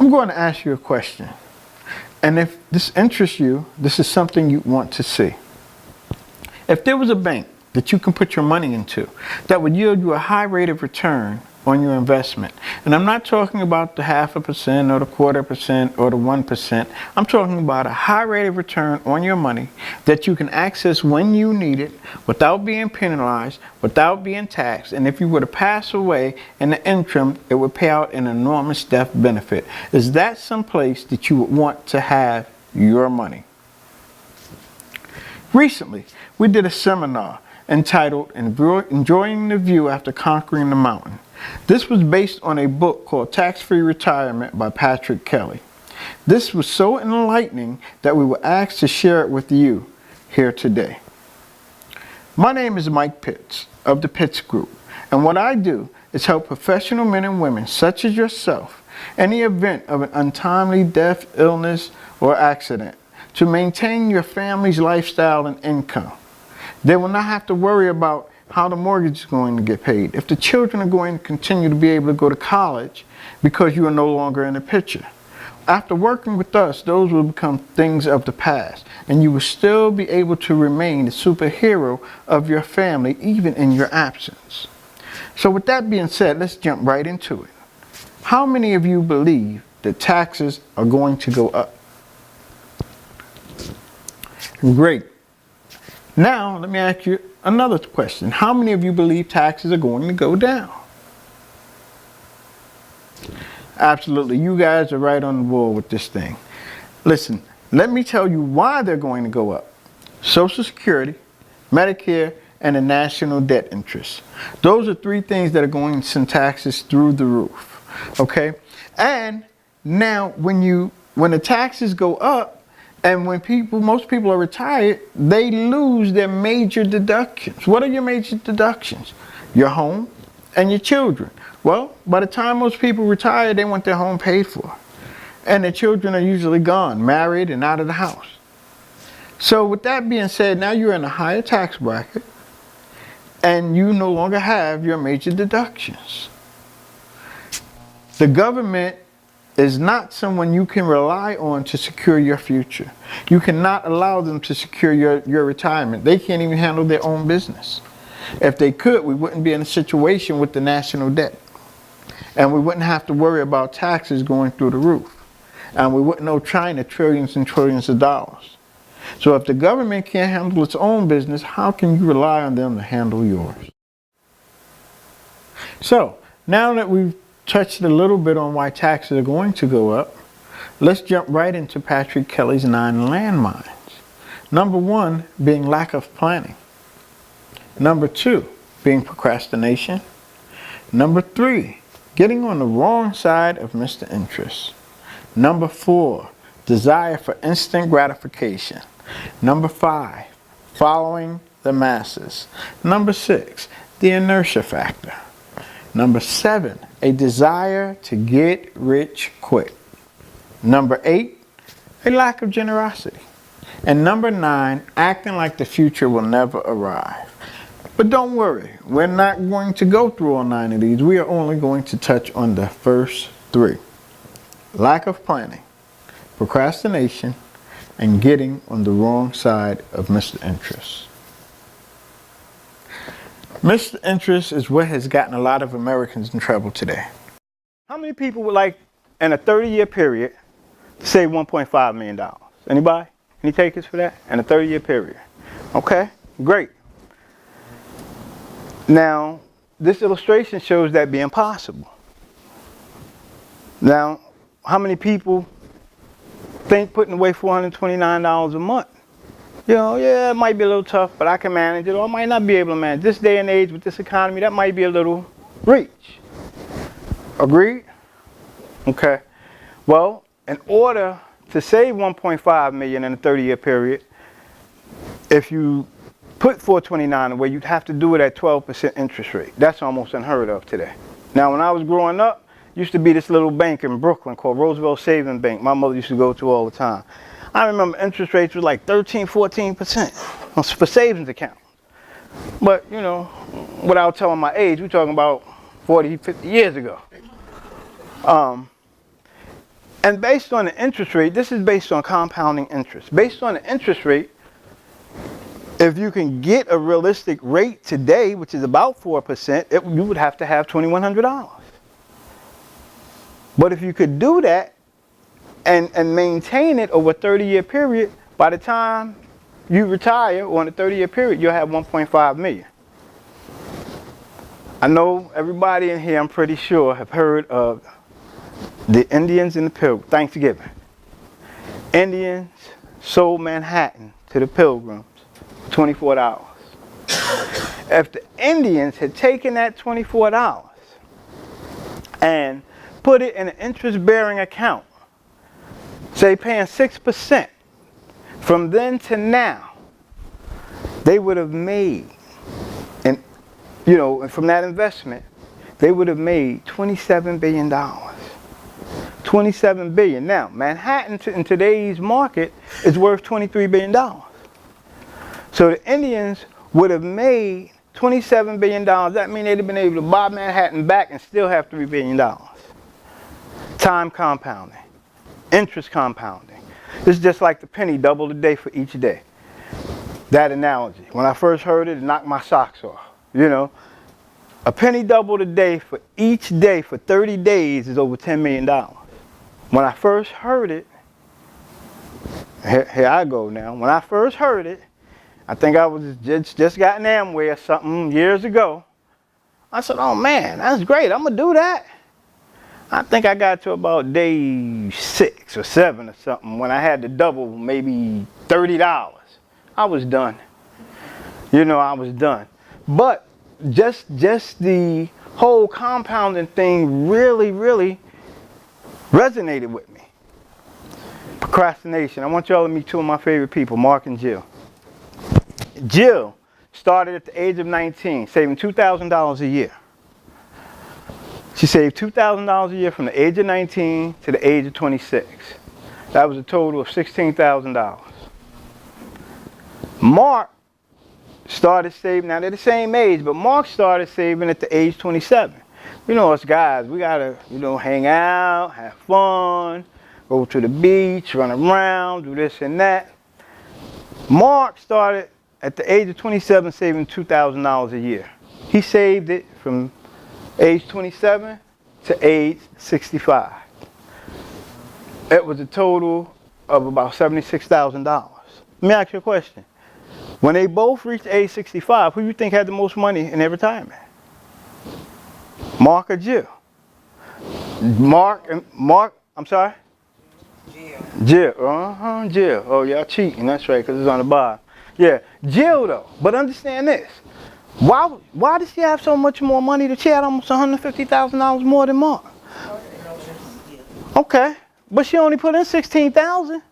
I'm going to ask you a question. And if this interests you, this is something you want to see. If there was a bank that you can put your money into that would yield you a high rate of return on your investment, and I'm not talking about the 0.5% or the 0.25% or the 1%, I'm talking about a high rate of return on your money that you can access when you need it without being penalized, without being taxed, and if you were to pass away in the interim, it would pay out an enormous death benefit. Is that someplace that you would want to have your money? Recently, we did a seminar entitled Enjoying the View After Conquering the Mountain. This was based on a book called Tax-Free Retirement by Patrick Kelly. This was so enlightening that we were asked to share it with you here today. My name is Mike Pitts of the Pitts Group, and what I do is help professional men and women such as yourself in the event of an untimely death, illness, or accident to maintain your family's lifestyle and income. They will not have to worry about how the mortgage is going to get paid, if the children are going to continue to be able to go to college because you are no longer in the picture. After working with us, those will become things of the past, and you will still be able to remain the superhero of your family even in your absence. So with that being said, let's jump right into it. How many of you believe that taxes are going to go up? Great. Now, let me ask you another question. How many of you believe taxes are going to go down? Absolutely. You guys are right on the ball with this thing. Listen, let me tell you why they're going to go up. Social Security, Medicare, and the national debt interest. Those are three things that are going to send taxes through the roof. Okay? And now when the taxes go up, and when most people are retired, they lose their major deductions. What are your major deductions? Your home and your children. Well, by the time most people retire, they want their home paid for. And their children are usually gone, married and out of the house. So with that being said, now you're in a higher tax bracket and you no longer have your major deductions. The government is not someone you can rely on to secure your future. You cannot allow them to secure your retirement. They can't even handle their own business. If they could, we wouldn't be in a situation with the national debt. And we wouldn't have to worry about taxes going through the roof. And we wouldn't owe China trillions and trillions of dollars. So if the government can't handle its own business, how can you rely on them to handle yours? So, now that we've touched a little bit on why taxes are going to go up, let's jump right into Patrick Kelly's 9 landmines. Number 1 being lack of planning. Number 2 being procrastination. Number 3, getting on the wrong side of Mr. Interest. Number 4, desire for instant gratification. Number 5, following the masses. Number 6, the inertia factor. Number 7, a desire to get rich quick. Number 8, a lack of generosity. And number 9, acting like the future will never arrive. But don't worry, we're not going to go through all 9 of these. We are only going to touch on the first 3. Lack of planning, procrastination, and getting on the wrong side of Mr. Interest. Mr. Interest is what has gotten a lot of Americans in trouble today. How many people would like, in a 30-year period, to save $1.5 million? Anybody? Any takers for that? In a 30-year period. Okay, great. Now, this illustration shows that being possible. Now, how many people think putting away $429 a month? You know, yeah, it might be a little tough, but I can manage it, or I might not be able to manage it. This day and age with this economy, that might be a little reach. Agreed? Okay. Well, in order to save $1.5 million in a 30-year period, if you put $429 away, you'd have to do it at 12% interest rate. That's almost unheard of today. Now, when I was growing up, used to be this little bank in Brooklyn called Roosevelt Savings Bank. My mother used to go to all the time. I remember interest rates were like 13, 14% for savings accounts. But, you know, without telling my age, we're talking about 40, 50 years ago. And based on the interest rate, this is based on compounding interest. Based on the interest rate, if you can get a realistic rate today, which is about 4%, you would have to have $2,100. But if you could do that and maintain it over a 30-year period, by the time you retire, or in a 30-year period, you'll have $1.5 million. I know everybody in here, I'm pretty sure, have heard of the Indians and the Pilgrims. Thanksgiving. Indians sold Manhattan to the Pilgrims for $24. If the Indians had taken that $24 and put it in an interest-bearing account, say paying 6%, from then to now, they would have made, and from that investment, they would have made $27 billion. $27 billion. Now, Manhattan in today's market is worth $23 billion. So the Indians would have made $27 billion. That means they'd have been able to buy Manhattan back and still have $3 billion. Time compounding. Interest compounding. It's just like the penny double a day for each day. That analogy. When I first heard it, it knocked my socks off. A penny doubled a day for each day for 30 days is over $10 million. When I first heard it, here I go now. When I first heard it, I think I was just got an Amway or something years ago. I said, oh man, that's great. I'm going to do that. I think I got to about day 6 or 7 or something when I had to double maybe $30. I was done. I was done. But just the whole compounding thing really, really resonated with me. Procrastination. I want y'all to meet two of my favorite people, Mark and Jill. Jill started at the age of 19, saving $2,000 a year. She saved $2,000 a year from the age of 19 to the age of 26. That was a total of $16,000. Mark started saving, now they're the same age, but Mark started saving at the age 27. Us guys, we gotta, hang out, have fun, go to the beach, run around, do this and that. Mark started at the age of 27 saving $2,000 a year. He saved it from age 27 to age 65. It was a total of about $76,000. Let me ask you a question. When they both reached age 65, who do you think had the most money in their retirement? Mark or Jill? Mark, I'm sorry? Jill. Jill. Oh, y'all cheating. That's right, because it's on the bottom. Yeah, Jill though. But understand this. Why did she have so much more money? She had almost $150,000 more than Mark. Okay, but she only put in $16,000.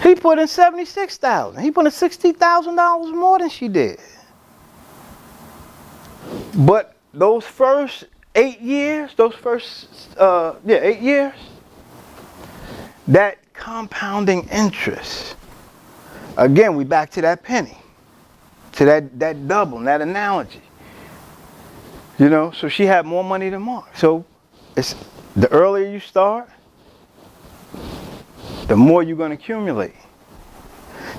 He put in $76,000. He put in $60,000 more than she did. But those first 8 years, 8 years, that compounding interest. Again, we back to that penny. To that double, that analogy. So she had more money than Mark. So it's the earlier you start, the more you're going to accumulate.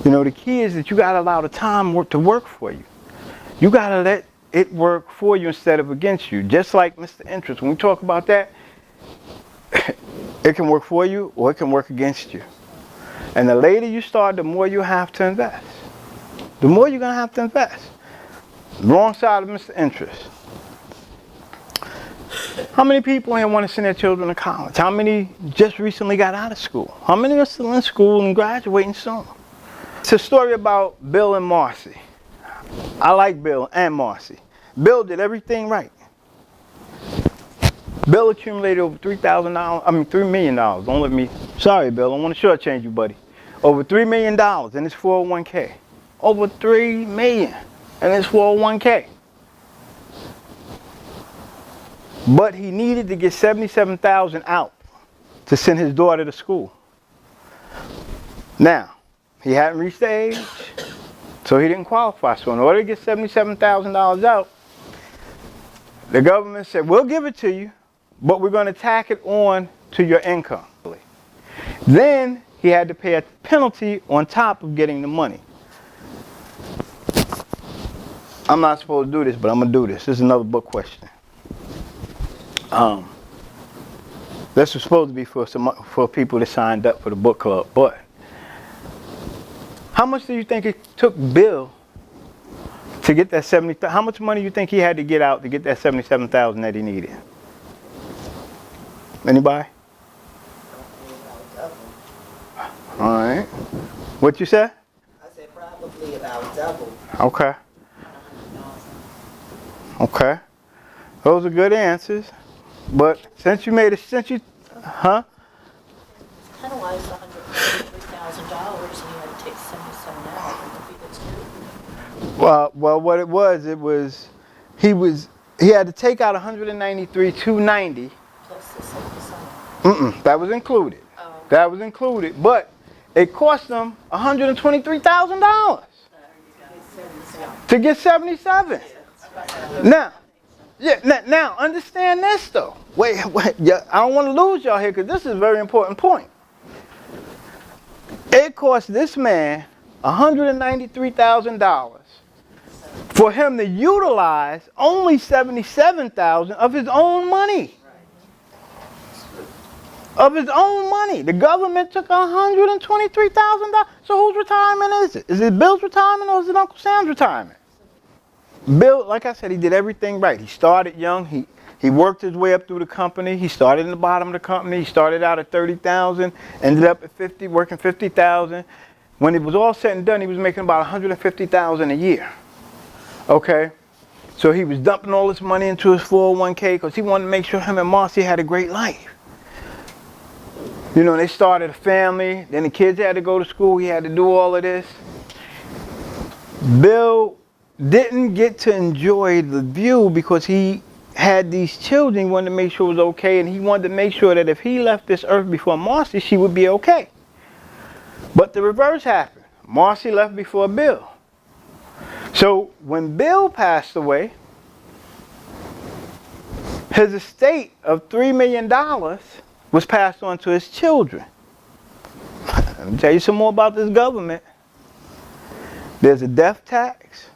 The key is that you got to allow the time to work for you. You got to let it work for you instead of against you. Just like Mr. Interest, when we talk about that, it can work for you or it can work against you. And the later you start, the more you have to invest. The more you're going to have to invest. Wrong side of Mr. Interest. How many people here want to send their children to college? How many just recently got out of school? How many are still in school and graduating soon? It's a story about Bill and Marcy. I like Bill and Marcy. Bill did everything right. Bill accumulated over $3 million. Don't let me, sorry Bill, I want to shortchange you, buddy. Over $3 million in his 401k. Over $3 million in his 401k. But he needed to get $77,000 out to send his daughter to school. Now, he hadn't reached the age, so he didn't qualify. So in order to get $77,000 out, the government said, we'll give it to you, but we're going to tack it on to your income. Then he had to pay a penalty on top of getting the money. I'm not supposed to do this, but I'm going to do this. This is another book question. This was supposed to be for people that signed up for the book club, but how much do you think it took Bill to get that 70? How much money do you think he had to get out to get that 77,000 that he needed? Anybody? All right. What you say? I said probably about double. Okay. Okay. Those are good answers. But since you made it, huh? Penalized $143,000 and you had to take 77 out. Would be that's true. Well, what it was he had to take out 193,290. Plus the 77. That was included. Oh. That was included, but it cost them $123,000 to get 77. Now, now understand this though. Wait, yeah, I don't want to lose y'all here because this is a very important point. It cost this man $193,000 for him to utilize only $77,000 of his own money. Of his own money. The government took $123,000. So whose retirement is it? Is it Bill's retirement or is it Uncle Sam's retirement? Bill, like I said, he did everything right. He started young. He worked his way up through the company. He started in the bottom of the company. He started out at $30,000, ended up at 50, working $50,000. When it was all said and done, he was making about $150,000 a year. Okay? So he was dumping all this money into his 401k because he wanted to make sure him and Marcy had a great life. You know, they started a family. Then the kids had to go to school. He had to do all of this. Bill didn't get to enjoy the view because he had these children. He wanted to make sure it was okay, and he wanted to make sure that if he left this earth before Marcy, she would be okay. But the reverse happened. Marcy left before Bill. So when Bill passed away, his estate of $3 million was passed on to his children. Let me tell you some more about this government. There's a death tax.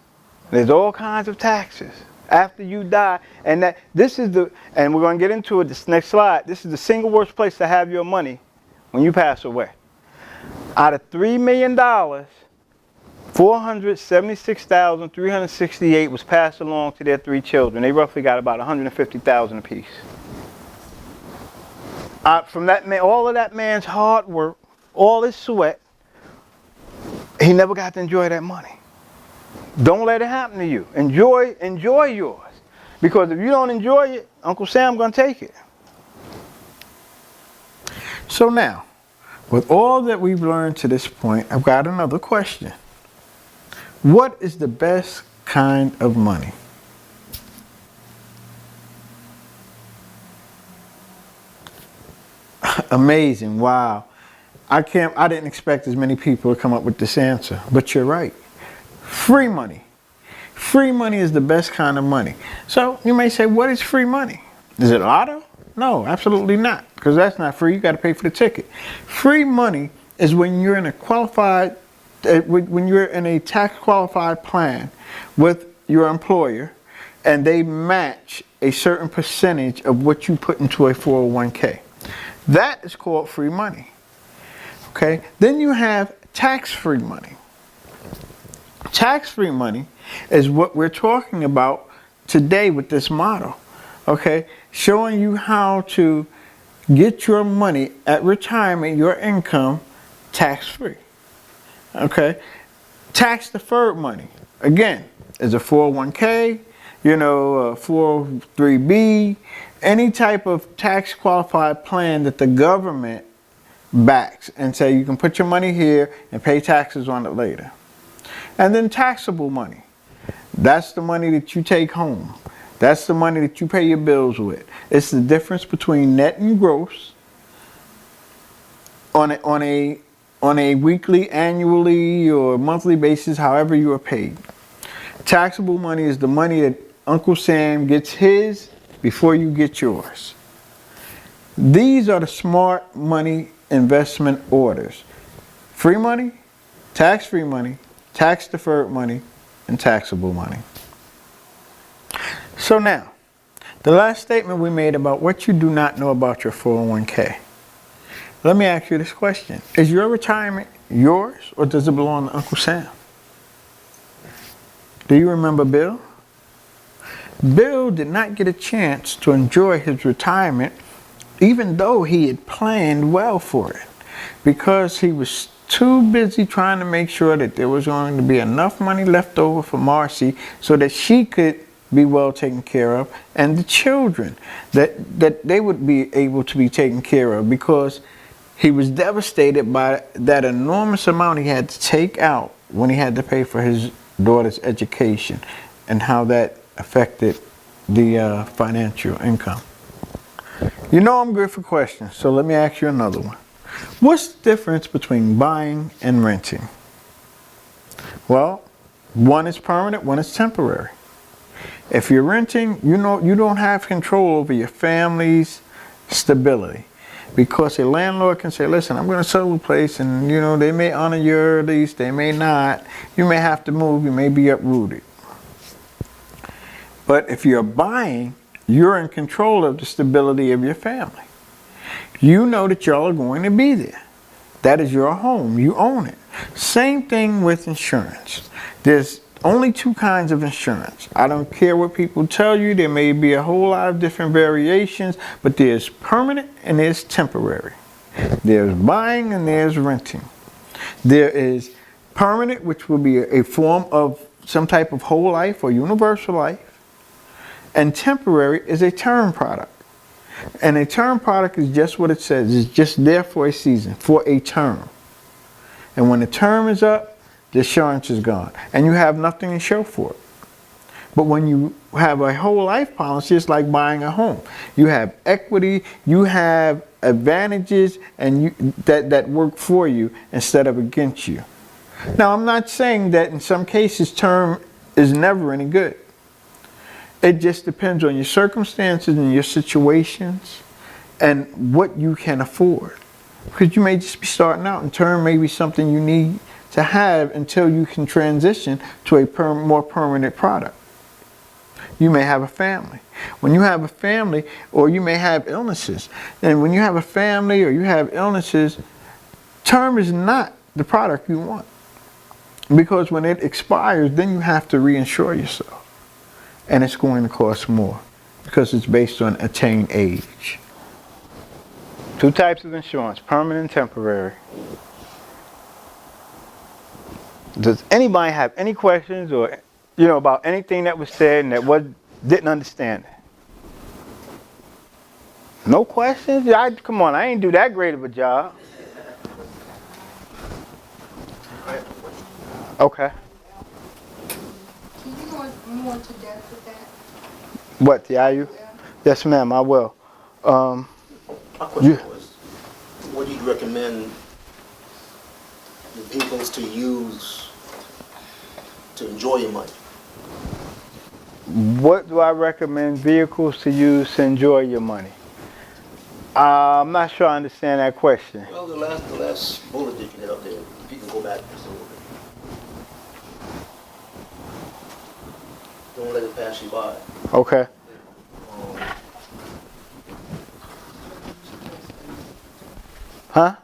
There's all kinds of taxes after you die. And and we're going to get into it this next slide. This is the single worst place to have your money when you pass away. Out of $3 million, $476,368 was passed along to their 3 children. They roughly got about $150,000 apiece. From that man, all of that man's hard work, all his sweat, he never got to enjoy that money. Don't let it happen to you. Enjoy yours. Because if you don't enjoy it, Uncle Sam gonna take it. So now, with all that we've learned to this point, I've got another question. What is the best kind of money? Amazing. Wow. I didn't expect as many people to come up with this answer, but you're right. Free money. Free money is the best kind of money. So you may say, what is free money? Is it auto? No, absolutely not, because that's not free. You got to pay for the ticket. Free money is when you're in a tax qualified plan with your employer, and they match a certain percentage of what you put into a 401k. That is called free money. Okay. Then you have tax-free money. Tax-free money is what we're talking about today with this model. Okay, showing you how to get your money at retirement, your income, tax-free. Okay, tax-deferred money, again, is a 401k, a 403b, any type of tax-qualified plan that the government backs and say you can put your money here and pay taxes on it later. And then taxable money. That's the money that you take home. That's the money that you pay your bills with. It's the difference between net and gross on a weekly, annually, or monthly basis, however you are paid. Taxable money is the money that Uncle Sam gets his before you get yours. These are the smart money investment orders. Free money, tax-free money, tax-deferred money, and taxable money. So now, the last statement we made about what you do not know about your 401k. Let me ask you this question. Is your retirement yours or does it belong to Uncle Sam? Do you remember Bill? Bill did not get a chance to enjoy his retirement even though he had planned well for it, because he was too busy trying to make sure that there was going to be enough money left over for Marcy so that she could be well taken care of, and the children, that they would be able to be taken care of, because he was devastated by that enormous amount he had to take out when he had to pay for his daughter's education and how that affected the financial income. You know I'm good for questions, so let me ask you another one. What's the difference between buying and renting? Well, one is permanent, one is temporary. If you're renting, you know you don't have control over your family's stability, because a landlord can say, listen, I'm going to sell the place, and you know they may honor your lease, they may not. You may have to move, you may be uprooted. But if you're buying, you're in control of the stability of your family. You know that y'all are going to be there. That is your home. You own it. Same thing with insurance. There's only two kinds of insurance. I don't care what people tell you. There may be a whole lot of different variations, but there's permanent and there's temporary. There's buying and there's renting. There is permanent, which will be a form of some type of whole life or universal life. And temporary is a term product. And a term product is just what it says. It's just there for a season, for a term. And when the term is up, the insurance is gone. And you have nothing to show for it. But when you have a whole life policy, it's like buying a home. You have equity, you have advantages and that work for you instead of against you. Now, I'm not saying that in some cases term is never any good. It just depends on your circumstances and your situations and what you can afford. Because you may just be starting out, and term may be something you need to have until you can transition to a more permanent product. You may have a family. When you have a family, or you may have illnesses, and when you have a family or you have illnesses, term is not the product you want. Because when it expires, then you have to reinsure yourself. And it's going to cost more because it's based on attained age. Two types of insurance, permanent and temporary. Does anybody have any questions or about anything that was said and that didn't understand it? No questions? Come on, I ain't do that great of a job. Okay. Can you go more into depth with that? What, the IU? Yeah. Yes, ma'am, I will. My question was, what do you recommend the vehicles to use to enjoy your money? What do I recommend vehicles to use to enjoy your money? I'm not sure I understand that question. Well, the last bullet that you had up there, if you can go back just a little bit. Don't let it pass you by. Okay. Huh?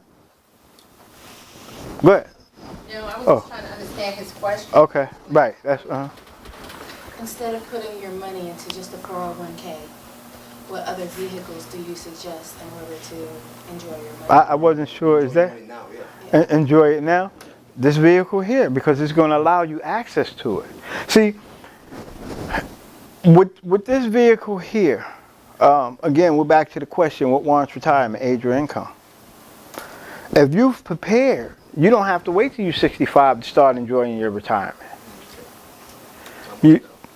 Go ahead. No, I was Oh. just trying to understand his question. Okay, right. That's Instead of putting your money into just a 401k, what other vehicles do you suggest in order to enjoy your money? I wasn't sure. Is that Now, yeah. enjoy it now? This vehicle here, because it's going to allow you access to it. See, with this vehicle here, again, we're back to the question: what warrants retirement, age or income? If you've prepared, you don't have to wait till you're 65 to start enjoying your retirement.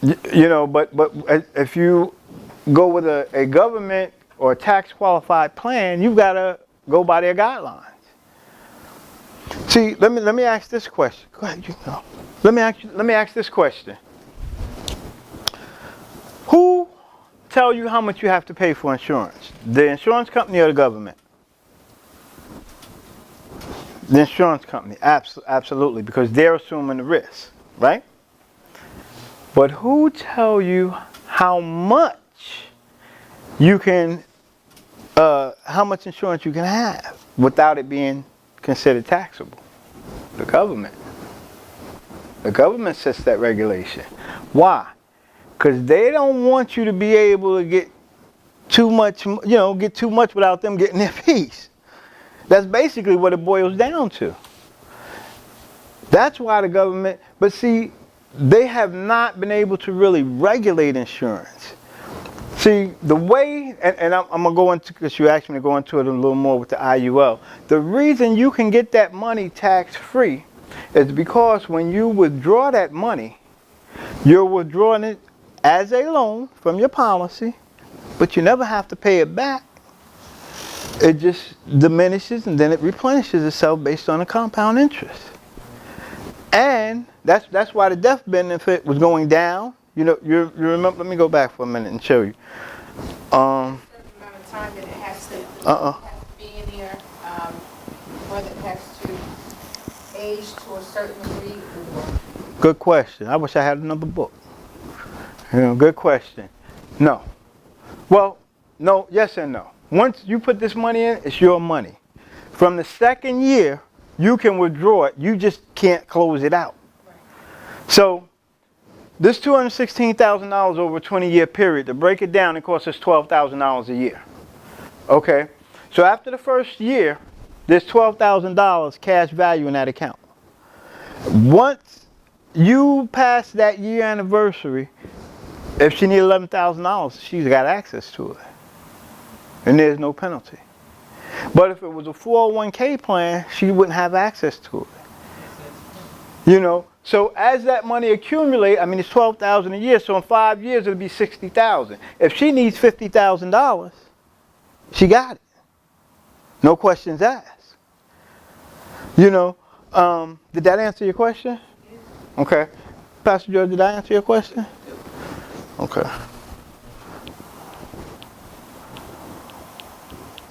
But if you go with a government or a tax qualified plan, you've got to go by their guidelines. See, let me ask this question. Go ahead, you go. Let me ask this question. Who tell you how much you have to pay for insurance? The insurance company or the government? The insurance company, absolutely, because they're assuming the risk, right? But who tell you how much you can, how much insurance you can have without it being considered taxable? The government. The government sets that regulation. Why? Because they don't want you to be able to get too much, get too much without them getting their piece. That's basically what it boils down to. That's why the government, but see, they have not been able to really regulate insurance. See, the way, and I'm going to go into, because you asked me to go into it a little more with the IUL. The reason you can get that money tax-free is because when you withdraw that money, you're withdrawing it as a loan from your policy, but you never have to pay it back. It just diminishes and then it replenishes itself based on the compound interest. And that's why the death benefit was going down. You remember, let me go back for a minute and show you. Certain amount of time that it has to be in there, whether it has to age to a certain degree. Good question. I wish I had another book. Good question. No. Well, no, yes and no. Once you put this money in, it's your money. From the second year, you can withdraw it. You just can't close it out. So this $216,000 over a 20-year period, to break it down, it costs us $12,000 a year. Okay? So after the first year, there's $12,000 cash value in that account. Once you pass that year anniversary, if she needs $11,000, she's got access to it. And there's no penalty. But if it was a 401k plan, she wouldn't have access to it. So as that money accumulates, I mean, it's $12,000 a year, so in 5 years it'll be $60,000. If she needs $50,000, she got it. No questions asked. Did that answer your question? Okay. Pastor George, did I answer your question? Okay.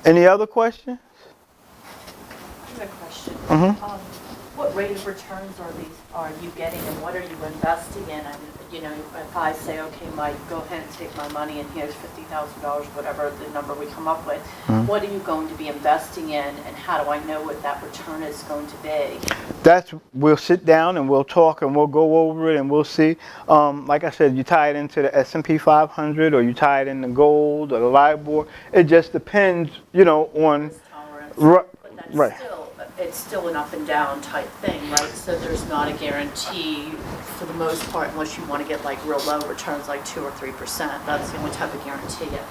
Any other questions? I have a question. Mm-hmm. What rate of returns are you getting, and what are you investing in? And if I say, okay, Mike, go ahead and take my money, and here's $50,000, whatever the number we come up with, what are you going to be investing in, and how do I know what that return is going to be? We'll sit down and we'll talk and we'll go over it and we'll see. Like I said, you tie it into the S&P 500 or you tie it into gold or the LIBOR. It just depends, on. Risk tolerance. But that's right. It's still an up and down type thing, right? So there's not a guarantee for the most part, unless you want to get like real low returns, like 2 or 3%. That's the only type of guarantee it.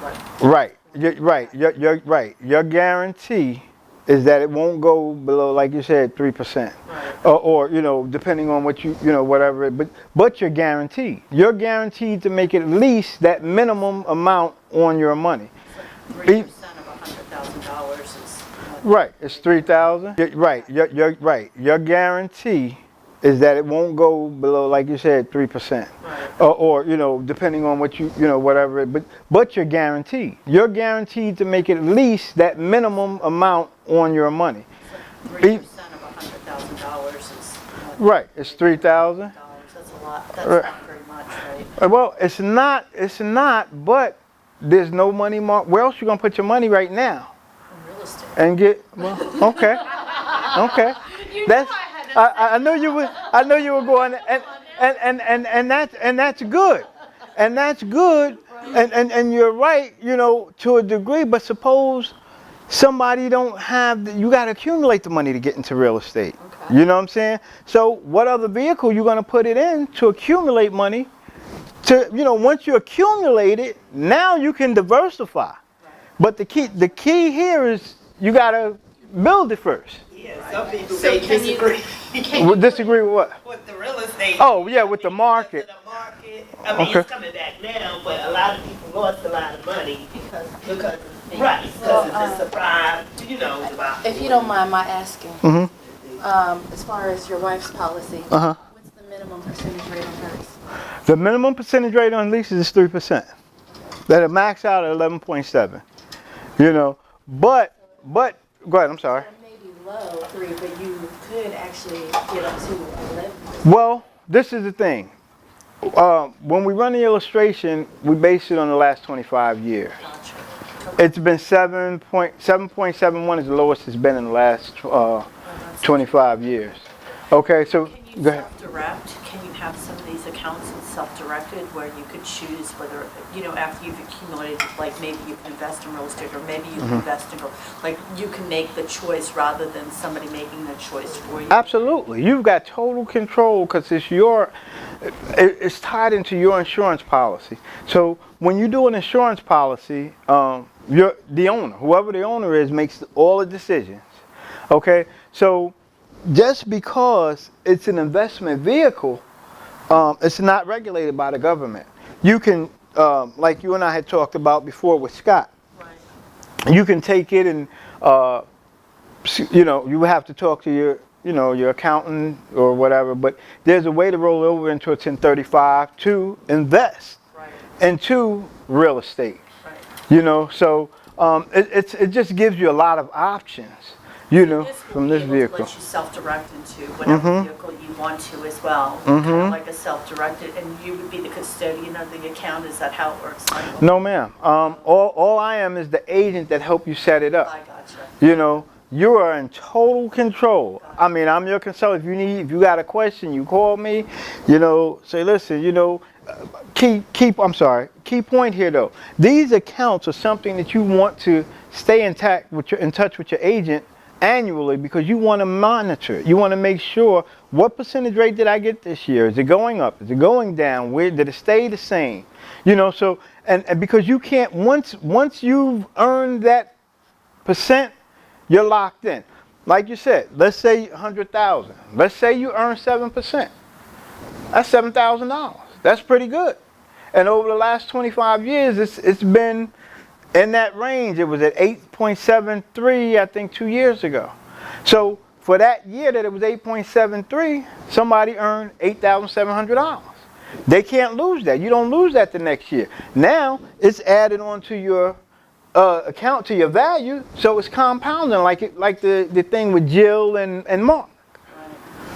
Right. You're right. Your guarantee is that it won't go below, like you said, 3%. Right. Or depending on what whatever. But you're guaranteed. You're guaranteed to make at least that minimum amount on your money. So 3% of $100,000 is. Right, it's $3,000. Right, you're right. Your guarantee is that it won't go below, like you said, 3%. Right. Or depending on what whatever. But you're guaranteed. You're guaranteed to make at least that minimum amount on your money. So 3% of $100,000 is. Right, it's $3,000. That's a lot. That's not very much, right? Well, it's not. But there's no money mark. Where else you gonna put your money right now? Real estate. And okay. That's I know you were going and that's good. And that's good. And you're right, to a degree, but suppose somebody don't have you got to accumulate the money to get into real estate. Okay. You know what I'm saying? So what other vehicle you going to put it in to accumulate money to once you accumulate it, now you can diversify. Right. But the key here is you got to build it first. Yeah, some people say disagree. Disagree with what? With the real estate. Oh, yeah, with the market. The market. I mean, it's coming back now, but a lot of people lost a lot of money because of the surprise, about. If you don't mind my asking, as far as your wife's policy, what's the minimum percentage rate on hers? The minimum percentage rate on leases is 3%. That'll max out at 11.7. But go ahead. I'm sorry. Maybe low 3, but you should actually get up to 11%. Well, this is the thing. When we run the illustration, we base it on the last 25 years. Gotcha. It's been 7.71 is the lowest it's been in the last 25 years. Okay, so Can you go ahead. self-direct? Can you have some of these accounts self-directed where you could choose whether, you know, after you've accumulated, like maybe you can invest in real estate or maybe you can invest in gold. Like you can make the choice rather than somebody making the choice for you. Absolutely, you've got total control because it's tied into your insurance policy. So when you do an insurance policy, you're the owner. Whoever the owner is makes all the decisions. Okay, so just because it's an investment vehicle, it's not regulated by the government. You can, like you and I had talked about before with Scott, Right. you can take it and, you know, you have to talk to your, you know, your accountant or whatever, but there's a way to roll over into a 1035 to invest Right. into real estate. Right. You know, so it just gives you a lot of options, you know, from this This will be able to vehicle. let you self-direct into whatever vehicle you want to as well. Kind of like a self-directed, and you would be the custodian of the account. Is that how it works? No, ma'am. All I am is the agent that help you set it up. I gotcha. You know, you are in total control. I mean, I'm your consultant. If you got a question, you call me. You know, say, listen, you know, key point here though. These accounts are something that you want to stay in touch with your agent annually because you want to monitor it. You want to make sure what percentage rate did I get this year? Is it going up? Is it going down? Where did it stay the same? You know, so and because you can't once you've earned that percent, you're locked in. Like you said, let's say 100,000. Let's say you earn 7%. That's $7,000. That's pretty good. And over the last 25 years, it's been in that range. It was at 8.73, I think, 2 years ago. So for that year that it was 8.73, somebody earned $8,700. They can't lose that. You don't lose that the next year. Now it's added onto your account to your value, so it's compounding like the thing with Jill and Mark.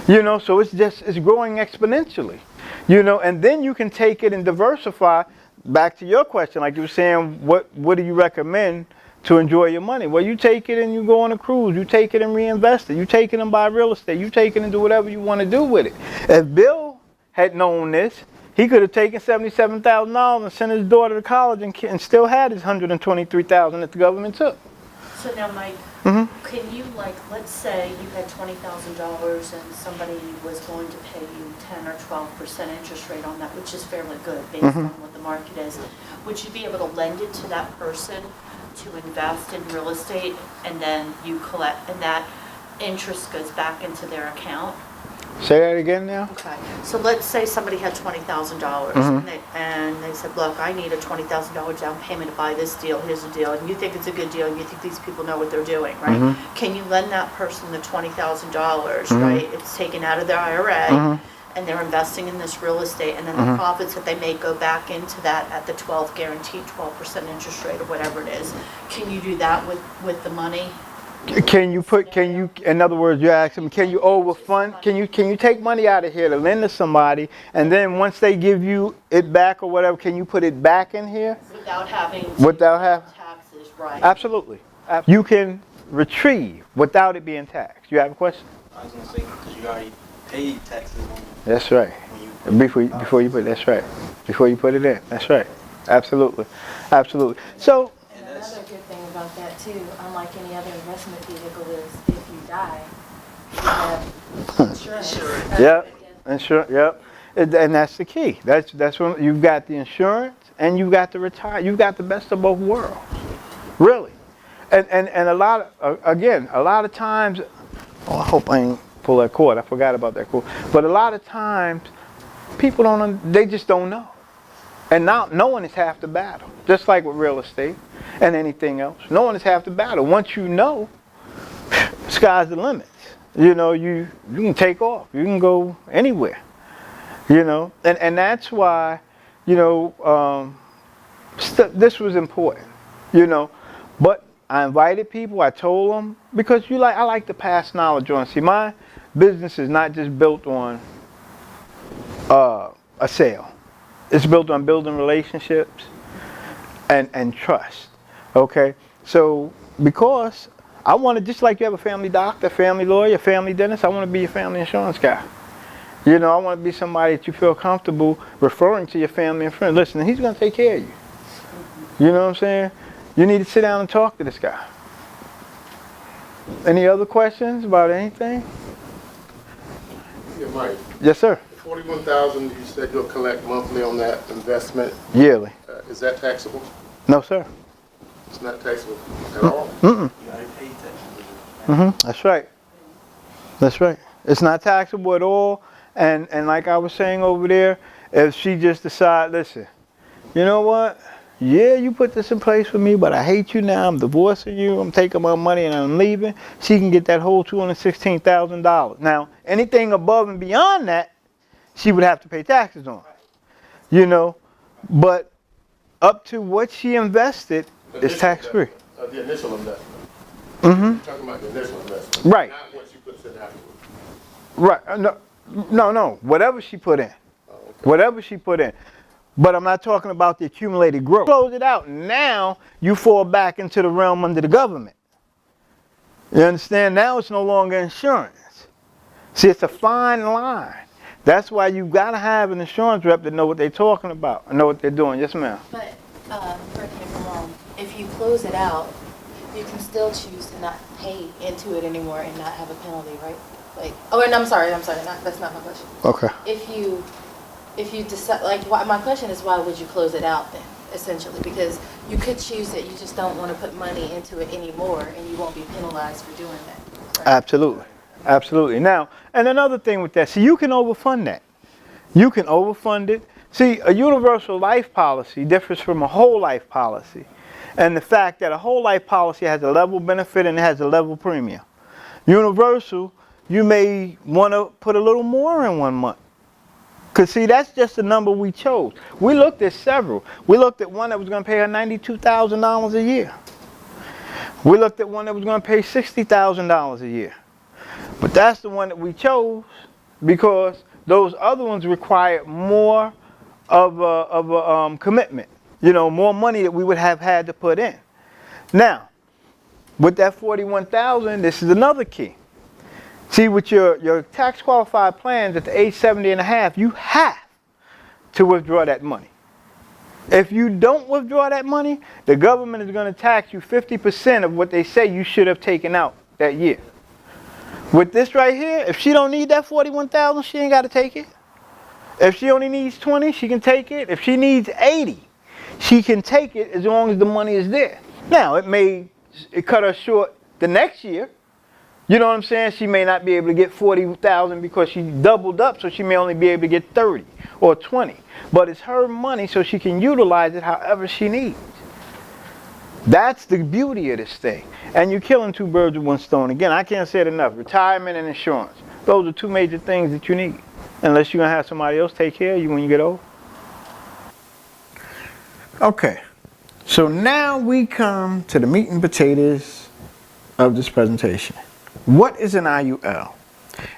You know, so it's growing exponentially. You know, and then you can take it and diversify. Back to your question, like you were saying, what do you recommend to enjoy your money? Well, you take it and you go on a cruise. You take it and reinvest it. You take it and buy real estate. You take it and do whatever you want to do with it. If Bill had known this, he could have taken $77,000 and sent his daughter to college and still had his $123,000 that the government took. So now, Mike, can you, like, let's say you had $20,000 and somebody was going to pay you 10 or 12% interest rate on that, which is fairly good based on what the market is. Would you be able to lend it to that person to invest in real estate, and then you collect, and that interest goes back into their account? Say that again now. Okay, so let's say somebody had $20,000 and they said, look, I need a $20,000 down payment to buy this deal, here's the deal, and you think it's a good deal, and you think these people know what they're doing, right? Can you lend that person the $20,000, right? It's taken out of their IRA, and they're investing in this real estate, and then the profits that they make go back into that at the 12 guaranteed 12% interest rate or whatever it is. Can you do that with the money? In other words, you're asking, can you overfund? Can you take money out of here to lend to somebody, and then once they give you it back or whatever, can you put it back in here? Without having to taxes, right? Absolutely. You can retrieve without it being taxed. You have a question? I was gonna say, because you already paid taxes on That's right. when you Before you put that's right. Before you put it in. That's right. Absolutely. So And another good thing about that too, unlike any other investment vehicle, is if you die, you have insurance. Yep. Insurance. Yep. And that's the key. That's when you've got the insurance and you've got the retire. You've got the best of both worlds. Really. And a lot of times. Oh, I hope I ain't pull that cord. I forgot about that cord. But a lot of times, people they just don't know. And now knowing is half the battle. Just like with real estate and anything else. Knowing is half the battle. Once you know, sky's the limit. You know, you can take off. You can go anywhere. You know, and that's why, you know, this was important. You know, but I invited people. I told them because I like to pass knowledge on. See, business is not just built on a sale. It's built on building relationships and trust. Okay? So because I want to, just like you have a family doctor, family lawyer, family dentist, I want to be your family insurance guy. You know, I want to be somebody that you feel comfortable referring to your family and friends. Listen, he's going to take care of you. You know what I'm saying? You need to sit down and talk to this guy. Any other questions about anything? Yeah, Mike, Yes, sir. the $41,000 you said you'll collect monthly on that investment, Yearly. is that taxable? No, sir. It's not taxable at all? That's right. That's right. It's not taxable at all. And like I was saying over there, if she just decide, listen, you know what? Yeah, you put this in place for me, but I hate you now. I'm divorcing you. I'm taking my money and I'm leaving. She can get that whole $216,000. Now, anything above and beyond that, she would have to pay taxes on. You know, but up to what she invested is tax free. The initial investment. Mm-hmm. You're talking about the initial investment. Right. Not what you put in afterwards. Right. No. Whatever she put in. Oh, okay. Whatever she put in. But I'm not talking about the accumulated growth. Close it out. Now you fall back into the realm under the government. You understand? Now it's no longer insurance. See, it's a fine line. That's why you got to have an insurance rep that know what they're talking about and know what they're doing. Yes, ma'am. But, correct me if I'm wrong, if you close it out, you can still choose to not pay into it anymore and not have a penalty, right? Like, oh, and I'm sorry, that's not my question. Okay. If you decide, like, my question is, why would you close it out then, essentially? Because you could choose that you just don't want to put money into it anymore, and you won't be penalized for doing that. Right? Absolutely. Absolutely. Now, and another thing with that, see, you can overfund that. You can overfund it. See, a universal life policy differs from a whole life policy. And the fact that a whole life policy has a level benefit and it has a level premium. Universal, you may want to put a little more in 1 month. Because, see, that's just the number we chose. We looked at several. We looked at one that was going to pay her $92,000 a year. We looked at one that was going to pay $60,000 a year. But that's the one that we chose because those other ones required more of a commitment. You know, more money that we would have had to put in. Now, with that $41,000, this is another key. See, with your tax qualified plans at the age 70 and a half, you have to withdraw that money. If you don't withdraw that money, the government is going to tax you 50% of what they say you should have taken out that year. With this right here, if she don't need that $41,000, she ain't got to take it. If she only needs 20, she can take it. If she needs 80, she can take it as long as the money is there. Now, it cut her short the next year. You know what I'm saying? She may not be able to get $40,000 because she doubled up, so she may only be able to get 30 or 20. But it's her money, so she can utilize it however she needs. That's the beauty of this thing. And you're killing two birds with one stone. Again, I can't say it enough. Retirement and insurance. Those are two major things that you need. Unless you're going to have somebody else take care of you when you get old. Okay. So now we come to the meat and potatoes of this presentation. What is an IUL?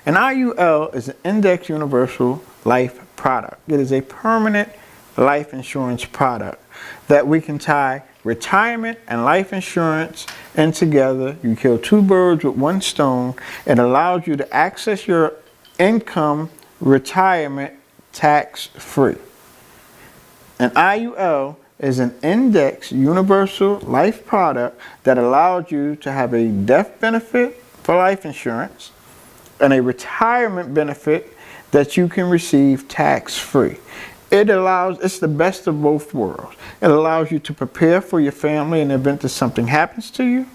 An IUL is an Index Universal Life product. It is a permanent life insurance product that we can tie retirement and life insurance in together. You kill two birds with one stone. It allows you to access your income retirement tax-free. An IUL is an Index Universal Life product that allows you to have a death benefit for life insurance and a retirement benefit that you can receive tax-free. It's the best of both worlds. It allows you to prepare for your family in the event that something happens to you,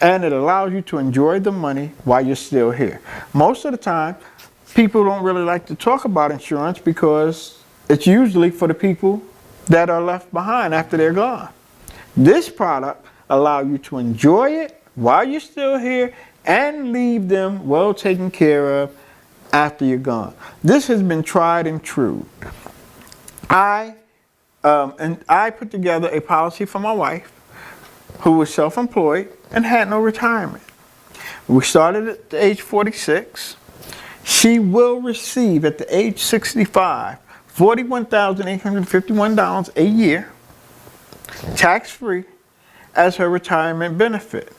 and it allows you to enjoy the money while you're still here. Most of the time, people don't really like to talk about insurance because it's usually for the people that are left behind after they're gone. This product allows you to enjoy it while you're still here and leave them well taken care of after you're gone. This has been tried and true. I put together a policy for my wife who was self-employed and had no retirement. We started at age 46. she will receive at the age 65 $41,851 a year, tax-free, as her retirement benefit.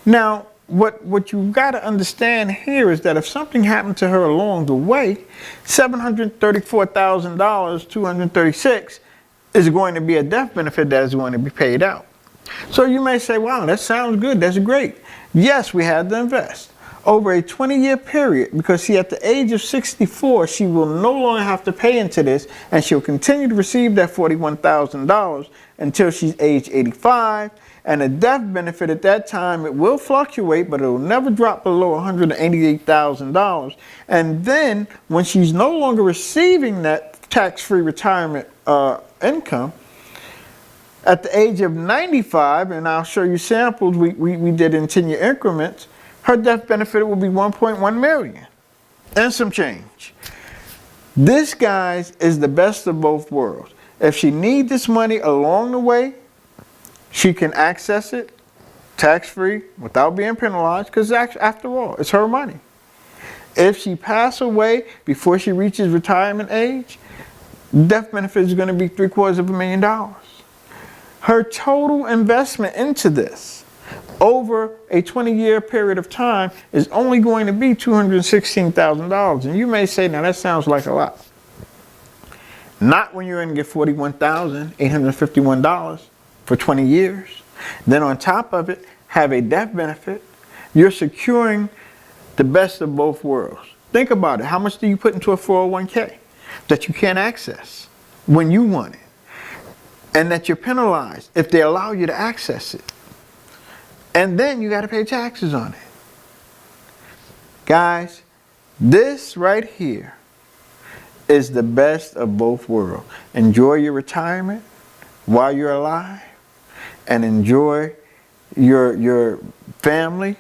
Now, what you've got to understand here is that if something happened to her along the way, $734,236 is going to be a death benefit that is going to be paid out. So you may say, wow, that sounds good, that's great. Yes, we had to invest over a 20-year period, because see, at the age of 64, she will no longer have to pay into this, and she'll continue to receive that $41,000 until she's age 85. And the death benefit at that time, it will fluctuate, but it will never drop below $188,000. And then when she's no longer receiving that tax-free retirement income, at the age of 95, and I'll show you samples we did in 10-year increments, her death benefit will be $1.1 million and some change. This, guys, is the best of both worlds. If she needs this money along the way, she can access it tax-free without being penalized, because after all, it's her money. If she passes away before she reaches retirement age, death benefit is going to be $750,000. Her total investment into this over a 20-year period of time is only going to be $216,000. And you may say, now that sounds like a lot. Not when you're going to get $41,851 for 20 years. Then on top of it, have a death benefit. You're securing the best of both worlds. Think about it. How much do you put into a 401k that you can't access when you want it? And that you're penalized if they allow you to access it. And then you got to pay taxes on it. Guys, this right here is the best of both worlds. Enjoy your retirement while you're alive, and enjoy your family,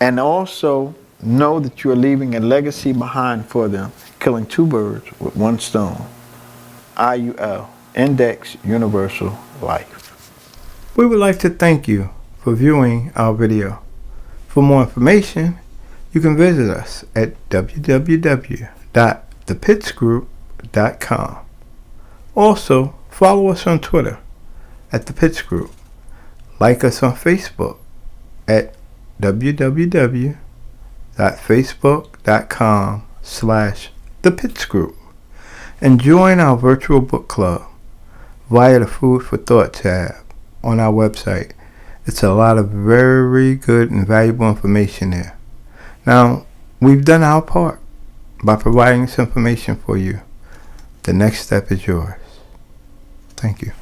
and also know that you're leaving a legacy behind for them, killing two birds with one stone. IUL, Index Universal Life. We would like to thank you for viewing our video. For more information, you can visit us at www.thepittsgroup.com. Also, follow us on Twitter at The Pitts Group. Like us on Facebook at www.facebook.com/thepittsgroup. And join our virtual book club via the Food for Thought tab on our website. It's a lot of very good and valuable information there. Now, we've done our part by providing this information for you. The next step is yours. Thank you.